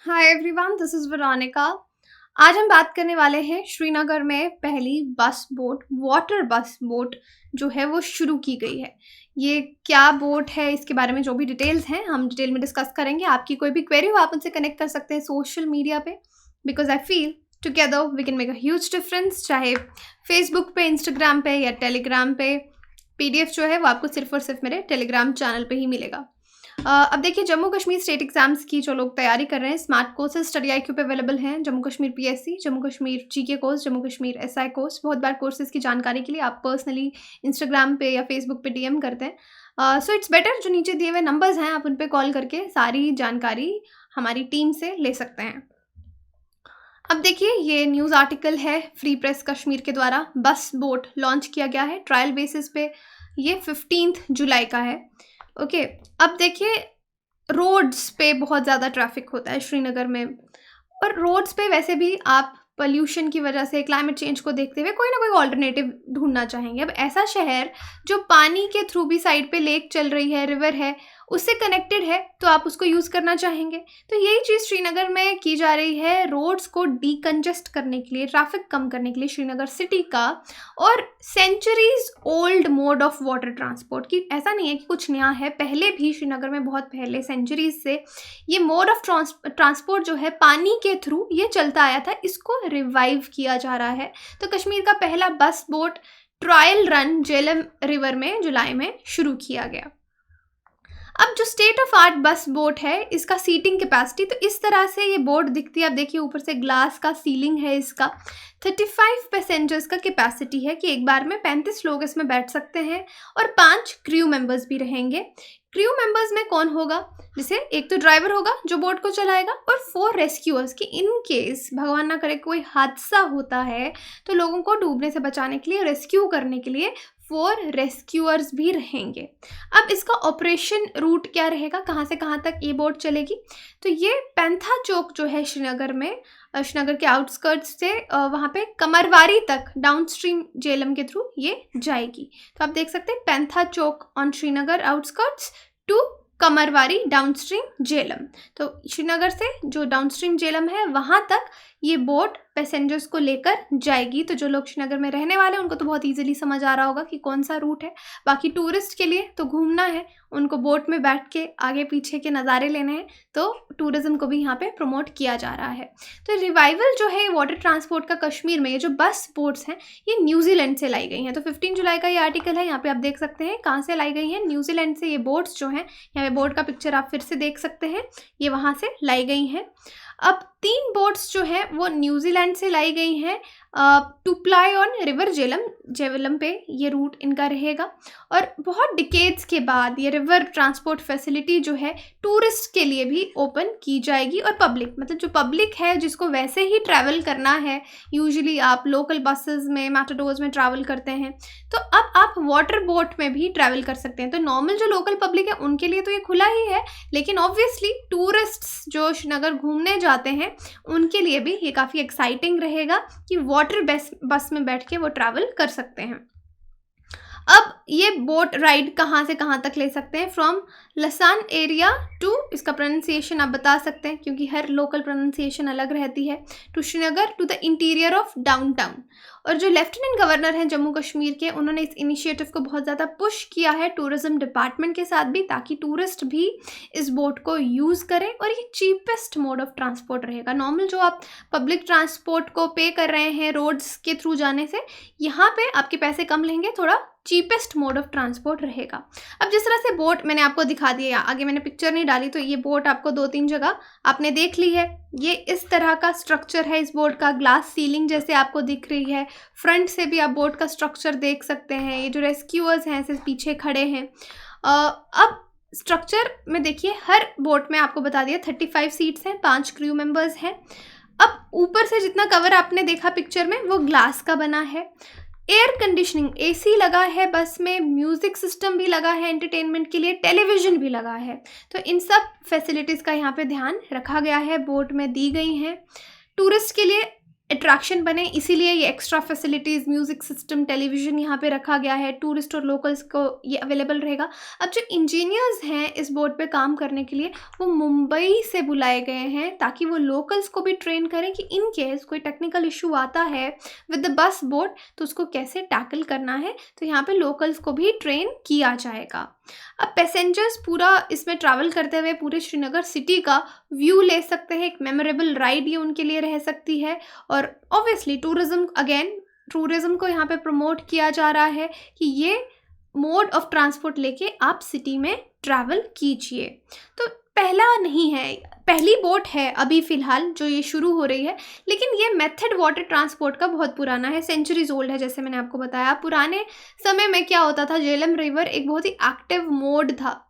Hi everyone, this is Veronica. आज हम बात करने वाले हैं श्रीनगर में पहली बस बोट, वाटर बस बोट जो है वो शुरू की गई है। ये क्या बोट है, इसके बारे में जो भी डिटेल्स हैं हम डिटेल में डिस्कस करेंगे। आपकी कोई भी क्वेरी हो आप उनसे कनेक्ट कर सकते हैं सोशल मीडिया पे, because I feel together we can make a huge difference. चाहे फेसबुक पे, इंस्टाग्राम पे या टेलीग्राम पे। पीडीएफ जो है वो आपको सिर्फ और सिर्फ मेरे टेलीग्राम चैनल पे ही मिलेगा। अब देखिए, जम्मू कश्मीर स्टेट एग्जाम्स की जो लोग तैयारी कर रहे हैं, स्मार्ट कोर्सेज स्टडी आईक्यू पे अवेलेबल हैं। Jammu Kashmir PSC, Jammu Kashmir GK course, Jammu Kashmir SI course. बहुत बार कोर्सेज की जानकारी के लिए आप पर्सनली इंस्टाग्राम पे या फेसबुक पे डीएम करते हैं। सो इट्स बेटर, जो नीचे दिए हुए नंबर्स हैं आप उन पर कॉल करके सारी जानकारी हमारी टीम से ले सकते हैं। अब देखिए, ये न्यूज़ आर्टिकल है फ्री प्रेस कश्मीर के द्वारा। बस बोट लॉन्च किया गया है ट्रायल बेसिस पे। ये 15 जुलाई का है। ओके, अब देखिए, रोड्स पे बहुत ज़्यादा ट्रैफिक होता है श्रीनगर में, और रोड्स पे वैसे भी आप पोल्यूशन की वजह से, क्लाइमेट चेंज को देखते हुए कोई ना कोई ऑल्टरनेटिव ढूंढना चाहेंगे। अब ऐसा शहर जो पानी के थ्रू भी साइड पे लेक चल रही है, रिवर है, उससे कनेक्टेड है, तो आप उसको यूज़ करना चाहेंगे। तो यही चीज़ श्रीनगर में की जा रही है, रोड्स को डीकंजेस्ट करने के लिए, ट्रैफिक कम करने के लिए श्रीनगर सिटी का। और centuries old mode of water transport की, ऐसा नहीं है कि कुछ नया है, पहले भी श्रीनगर में बहुत पहले सेंचुरीज से ये मोड ऑफ ट्रांसपोर्ट जो है पानी के थ्रू ये चलता आया था, इसको रिवाइव किया जा रहा है। तो कश्मीर का पहला बस boat trial run Jhelum river में जुलाई में शुरू किया गया। अब जो स्टेट ऑफ आर्ट बस बोट है, इसका सीटिंग कैपेसिटी तो इस तरह से ये बोट दिखती है। आप देखिए, ऊपर से ग्लास का सीलिंग है इसका। 35 पैसेंजर्स का कैपेसिटी है कि एक बार में 35 लोग इसमें बैठ सकते हैं, और 5 क्रू मेंबर्स भी रहेंगे। क्रू मेंबर्स में कौन होगा? जैसे एक तो ड्राइवर होगा जो बोट को चलाएगा, और 4 रेस्क्यूअर्स कि इन केस भगवान ना करे कोई हादसा होता है तो लोगों को डूबने से बचाने के लिए, रेस्क्यू करने के लिए 4 रेस्क्यूअर्स भी रहेंगे। अब इसका ऑपरेशन रूट क्या रहेगा, कहाँ से कहाँ तक ये बोट चलेगी? तो ये पैंथा चौक जो है श्रीनगर में, श्रीनगर के आउटस्कर्ट्स से वहाँ पे कमरवारी तक डाउनस्ट्रीम झेलम के थ्रू ये जाएगी। तो आप देख सकते हैं, Pantha Chowk on Srinagar outskirts to Qamarwari downstream Jhelum. तो श्रीनगर से जो डाउनस्ट्रीम झेलम है वहाँ तक ये बोट पैसेंजर्स को लेकर जाएगी। तो जो लोग श्रीनगर में रहने वाले हैं उनको तो बहुत इजीली समझ आ रहा होगा कि कौन सा रूट है। बाकी टूरिस्ट के लिए तो घूमना है, उनको बोट में बैठ के आगे पीछे के नज़ारे लेने हैं, तो टूरिज़्म को भी यहाँ पे प्रमोट किया जा रहा है। तो रिवाइवल जो है वाटर ट्रांसपोर्ट का कश्मीर में, ये जो बस बोट्स हैं ये न्यूजीलैंड से लाई गई हैं। तो 15 जुलाई का ये आर्टिकल है, यहाँ पे आप देख सकते हैं कहाँ से लाई गई हैं। न्यूजीलैंड से ये बोट्स जो हैं, यहाँ पे बोट का पिक्चर आप फिर से देख सकते हैं, ये वहाँ से लाई गई हैं। अब 3 बोट्स जो हैं वो न्यूजीलैंड से लाई गई हैं to ply on river Jhelum पे ये रूट इनका रहेगा। और बहुत डिकेड्स के बाद ये रिवर ट्रांसपोर्ट फैसिलिटी जो है टूरिस्ट के लिए भी ओपन की जाएगी। और पब्लिक, मतलब जो पब्लिक है जिसको वैसे ही ट्रैवल करना है, यूजुअली आप लोकल बसेस में, मैटाडोर्स में ट्रैवल करते हैं, तो अब आप वाटर बोट में भी ट्रैवल कर सकते हैं। तो नॉर्मल जो लोकल पब्लिक है उनके लिए तो ये खुला ही है, लेकिन ऑब्वियसली टूरिस्ट्स जो श्रीनगर घूमने जाते हैं उनके लिए भी ये काफ़ी एक्साइटिंग रहेगा कि वाटर बस में बैठ के वो ट्रैवल कर सकते हैं। अब ये बोट राइड कहाँ से कहाँ तक ले सकते हैं? फ्रॉम लसान एरिया टू, इसका प्रोनाउंसिएशन आप बता सकते हैं क्योंकि हर लोकल प्रोनाउंसिएशन अलग रहती है, to Srinagar to the interior of downtown. और जो लेफ्टिनेंट गवर्नर हैं जम्मू कश्मीर के, उन्होंने इस इनिशिएटिव को बहुत ज़्यादा पुश किया है टूरिज्म डिपार्टमेंट के साथ भी, ताकि टूरिस्ट भी इस बोट को यूज़ करें। और ये चीपेस्ट मोड ऑफ ट्रांसपोर्ट रहेगा। नॉर्मल जो आप पब्लिक ट्रांसपोर्ट को पे कर रहे हैं रोड्स के थ्रू जाने से, यहाँ पे आपके पैसे कम लेंगे, थोड़ा चीपेस्ट मोड ऑफ ट्रांसपोर्ट रहेगा। अब जिस तरह से बोट मैंने आपको दिखा दिया, आगे मैंने पिक्चर नहीं डाली, तो ये बोट आपको 2-3 जगह आपने देख ली है। ये इस तरह का स्ट्रक्चर है इस बोट का, ग्लास सीलिंग जैसे आपको दिख रही है। फ्रंट से भी आप बोट का स्ट्रक्चर देख सकते हैं। ये जो रेस्क्यूअर्स हैं ऐसे पीछे खड़े हैं। अब स्ट्रक्चर में देखिए, हर बोट में आपको बता दिया 35 सीट्स हैं, 5 क्रू मेंबर्स हैं। अब ऊपर से जितना कवर आपने देखा पिक्चर में वो ग्लास का बना है। एयर कंडीशनिंग, एसी लगा है बस में, म्यूज़िक सिस्टम भी लगा है एंटरटेनमेंट के लिए, टेलीविज़न भी लगा है। तो इन सब फैसिलिटीज़ का यहाँ पे ध्यान रखा गया है, बोट में दी गई हैं। टूरिस्ट के लिए अट्रैक्शन बने, इसीलिए ये extra facilities, music system, television यहाँ पे रखा गया है। टूरिस्ट और लोकल्स को ये अवेलेबल रहेगा। अब जो इंजीनियर्स हैं इस बोट पे काम करने के लिए, वो मुंबई से बुलाए गए हैं ताकि वो लोकल्स को भी ट्रेन करें कि इन केस कोई टेक्निकल इशू आता है विद द बस बोट तो उसको कैसे टैकल करना है। तो यहाँ पे लोकल्स को भी ट्रेन किया जाएगा। अब पैसेंजर्स पूरा इसमें ट्रैवल करते हुए पूरे श्रीनगर सिटी का व्यू ले सकते हैं। एक मेमोरेबल राइड ये उनके लिए रह सकती है। और ऑब्वियसली टूरिज्म को यहाँ पे प्रमोट किया जा रहा है कि ये मोड ऑफ ट्रांसपोर्ट लेके आप सिटी में ट्रैवल कीजिए। तो पहला नहीं है, पहली बोट है अभी फ़िलहाल जो ये शुरू हो रही है, लेकिन ये मेथड वाटर ट्रांसपोर्ट का बहुत पुराना है, सेंचुरीज ओल्ड है। जैसे मैंने आपको बताया, पुराने समय में क्या होता था, झेलम रिवर एक बहुत ही एक्टिव मोड था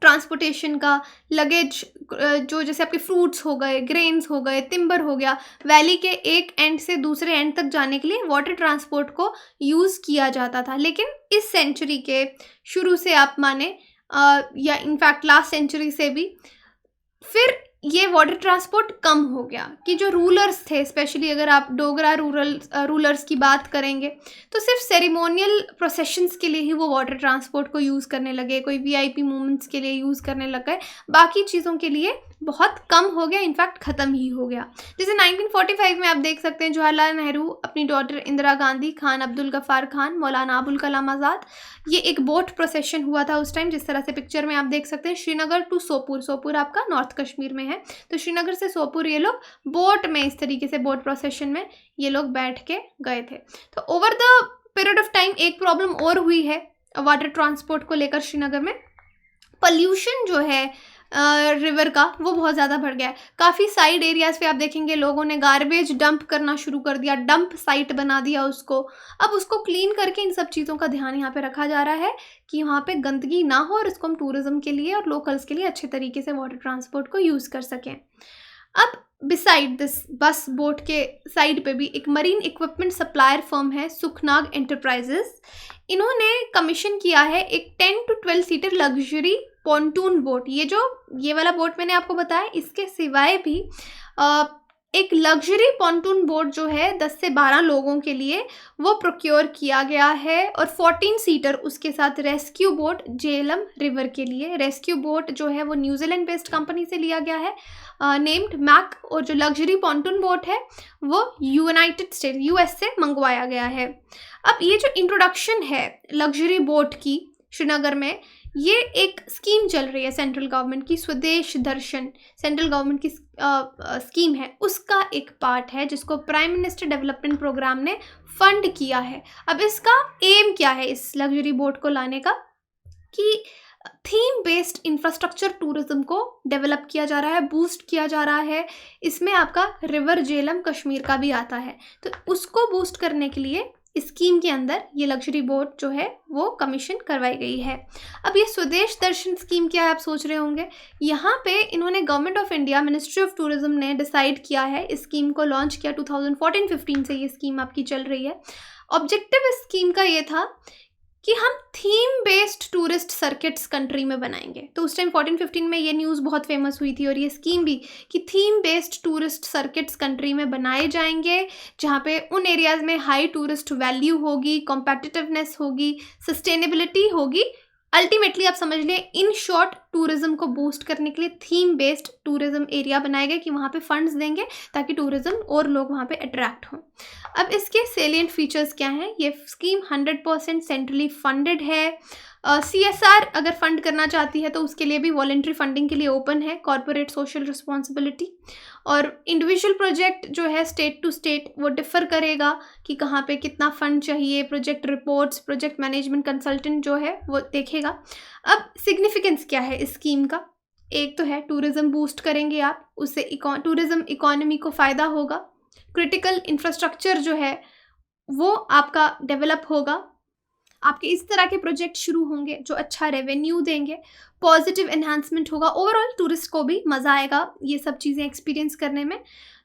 ट्रांसपोर्टेशन का। लगेज जो जैसे आपके फ्रूट्स हो गए, ग्रेन्स हो गए, टिम्बर हो गया, वैली के एक एंड से दूसरे एंड तक जाने के लिए वाटर ट्रांसपोर्ट को यूज़ किया जाता था। लेकिन इस सेंचुरी के शुरू से आप माने या इनफैक्ट लास्ट सेंचुरी से भी फिर ये वाटर ट्रांसपोर्ट कम हो गया कि जो रूलर्स थे, स्पेशली अगर आप डोगरा रूलर्स की बात करेंगे तो सिर्फ सेरेमोनियल प्रोसेशंस के लिए ही वो वाटर ट्रांसपोर्ट को यूज़ करने लगे, कोई वीआईपी मूवमेंट्स के लिए यूज़ करने लग गए। बाकी चीज़ों के लिए बहुत कम हो गया, इनफैक्ट ख़त्म ही हो गया। जैसे 1945 में आप देख सकते हैं जवाहरलाल नेहरू, अपनी डॉटर इंदिरा गांधी, खान अब्दुल गफ्फार खान, मौलाना अबुल कलाम आज़ाद, ये एक बोट प्रोसेशन हुआ था उस टाइम। जिस तरह से पिक्चर में आप देख सकते हैं, श्रीनगर टू सोपुर, सोपुर आपका नॉर्थ कश्मीर में है, तो श्रीनगर से सोपुर ये लोग बोट में, इस तरीके से बोट प्रोसेशन में ये लोग बैठ के गए थे। तो over the period of time एक प्रॉब्लम और हुई है वाटर ट्रांसपोर्ट को लेकर श्रीनगर में। पॉल्यूशन जो है रिवर का वो बहुत ज़्यादा बढ़ गया है। काफ़ी साइड एरियाज़ पे आप देखेंगे लोगों ने गार्बेज डंप करना शुरू कर दिया, डंप साइट बना दिया उसको। अब उसको क्लीन करके इन सब चीज़ों का ध्यान यहाँ पे रखा जा रहा है कि वहाँ पे गंदगी ना हो और इसको हम टूरिज़्म के लिए और लोकल्स के लिए अच्छे तरीके से वाटर ट्रांसपोर्ट को यूज़ कर सकें। अब बिसाइड दिस बस बोट के साइड पे भी एक मरीन इक्विपमेंट सप्लायर फर्म है, सुखनाग एंटरप्राइजेस। इन्होंने कमीशन किया है एक 10 to 12 seater luxury pontoon boat. ये वाला बोट मैंने आपको बताया, इसके सिवाय भी एक लग्जरी पॉन्टून बोट जो है 10 से 12 लोगों के लिए वो प्रोक्योर किया गया है, और 14 सीटर उसके साथ रेस्क्यू बोट झेलम रिवर के लिए। रेस्क्यू बोट जो है वो न्यूजीलैंड बेस्ड कंपनी से लिया गया है, नेम्ड मैक, और जो लग्जरी पॉन्टून बोट है वो यूनाइटेड स्टेट यूएस से मंगवाया गया है। अब ये जो इंट्रोडक्शन है लग्जरी बोट की श्रीनगर में, ये एक स्कीम चल रही है सेंट्रल गवर्नमेंट की, स्वदेश दर्शन सेंट्रल गवर्नमेंट की स्कीम है, उसका एक पार्ट है जिसको प्राइम मिनिस्टर डेवलपमेंट प्रोग्राम ने फंड किया है। अब इसका एम क्या है इस लग्जरी बोट को लाने का, कि थीम बेस्ड इंफ्रास्ट्रक्चर टूरिज्म को डेवलप किया जा रहा है, बूस्ट किया जा रहा है। इसमें आपका रिवर झेलम कश्मीर का भी आता है, तो उसको बूस्ट करने के लिए इस स्कीम के अंदर ये लग्जरी बोट जो है वो कमीशन करवाई गई है। अब ये स्वदेश दर्शन स्कीम क्या है आप सोच रहे होंगे, यहाँ पे इन्होंने government of India, ministry of tourism ने डिसाइड किया है, इस स्कीम को लॉन्च किया 2014-15 से ये स्कीम आपकी चल रही है। ऑब्जेक्टिव इस स्कीम का ये था कि हम theme based tourist circuits country में बनाएंगे। तो उस टाइम 14-15 में ये न्यूज़ बहुत फेमस हुई थी, और ये स्कीम भी कि theme based tourist circuits country में बनाए जाएंगे, जहाँ पे उन एरियाज़ में हाई टूरिस्ट वैल्यू होगी, कॉम्पिटिटिवनेस होगी, सस्टेनेबिलिटी होगी। अल्टीमेटली आप समझ लें, इन शॉर्ट टूरिज्म को बूस्ट करने के लिए थीम बेस्ड टूरिज्म एरिया बनाए गए कि वहाँ पे फंड्स देंगे ताकि टूरिज्म और लोग वहाँ पे अट्रैक्ट हों। अब इसके सेलिएंट फीचर्स क्या हैं, ये स्कीम 100% सेंट्रली फंडेड है। CSR अगर फंड करना चाहती है तो उसके लिए भी वॉलंटरी फंडिंग के लिए ओपन है, कॉर्पोरेट सोशल रिस्पॉन्सिबिलिटी। और इंडिविजुअल प्रोजेक्ट जो है स्टेट टू स्टेट वो डिफ़र करेगा कि कहाँ पे कितना फ़ंड चाहिए। Project reports, project management consultant जो है वो देखेगा। अब सिग्निफिकेंस क्या है इस स्कीम का, एक तो है टूरिज़्म बूस्ट करेंगे आप, उससे टूरिज़्म इकोनॉमी को फ़ायदा होगा। क्रिटिकल इंफ्रास्ट्रक्चर जो है वो आपका डेवलप होगा, आपके इस तरह के प्रोजेक्ट शुरू होंगे जो अच्छा रेवेन्यू देंगे, पॉजिटिव एनहांसमेंट होगा, ओवरऑल टूरिस्ट को भी मज़ा आएगा ये सब चीज़ें एक्सपीरियंस करने में।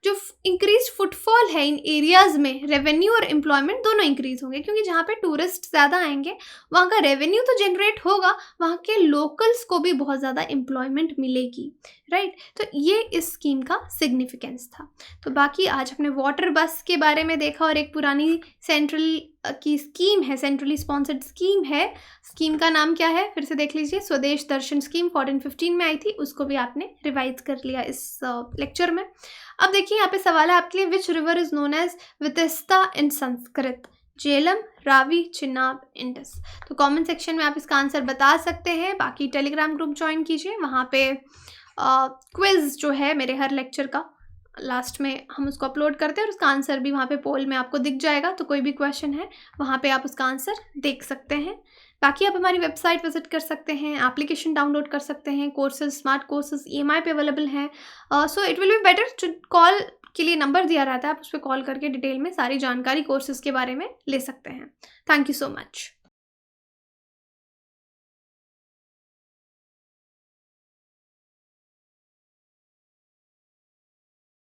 जो इंक्रीज फुटफॉल है इन एरियाज़ में, रेवेन्यू और एम्प्लॉयमेंट दोनों इंक्रीज होंगे, क्योंकि जहाँ पे टूरिस्ट ज़्यादा आएंगे वहाँ का रेवेन्यू तो जनरेट होगा, वहाँ के लोकल्स को भी बहुत ज़्यादा एम्प्लॉयमेंट मिलेगी। राइट। तो ये इस स्कीम का सिग्निफिकेंस था। तो बाकी आज अपने वाटर बस के बारे में देखा और एक पुरानी सेंट्रल की स्कीम है, सेंट्रली स्पॉन्सर्ड स्कीम है। स्कीम का नाम क्या है फिर से देख लीजिए, स्वदेश दर्शन स्कीम 1415 में आई थी, उसको भी आपने रिवाइज कर लिया इस लेक्चर में। अब देखिए यहाँ पे सवाल है आपके लिए, which river is known as Vitasta in Sanskrit? Jhelum, Ravi, Chenab, Indus. तो कमेंट सेक्शन में आप इसका आंसर बता सकते हैं। बाकी टेलीग्राम ग्रुप ज्वाइन कीजिए, वहाँ पे क्विज जो है मेरे हर लेक्चर का लास्ट में हम उसको अपलोड करते हैं और उसका आंसर भी वहाँ पे पोल में आपको दिख जाएगा। तो कोई भी क्वेश्चन है वहाँ पे आप उसका आंसर देख सकते हैं। बाकी आप हमारी वेबसाइट विजिट कर सकते हैं, एप्लीकेशन डाउनलोड कर सकते हैं, कोर्सेज, स्मार्ट कोर्सेज EMI पे अवेलेबल हैं। So it will be better, call के लिए नंबर दिया रहता है, आप उस पर कॉल करके डिटेल में सारी जानकारी कोर्सेज के बारे में ले सकते हैं। Thank you so much.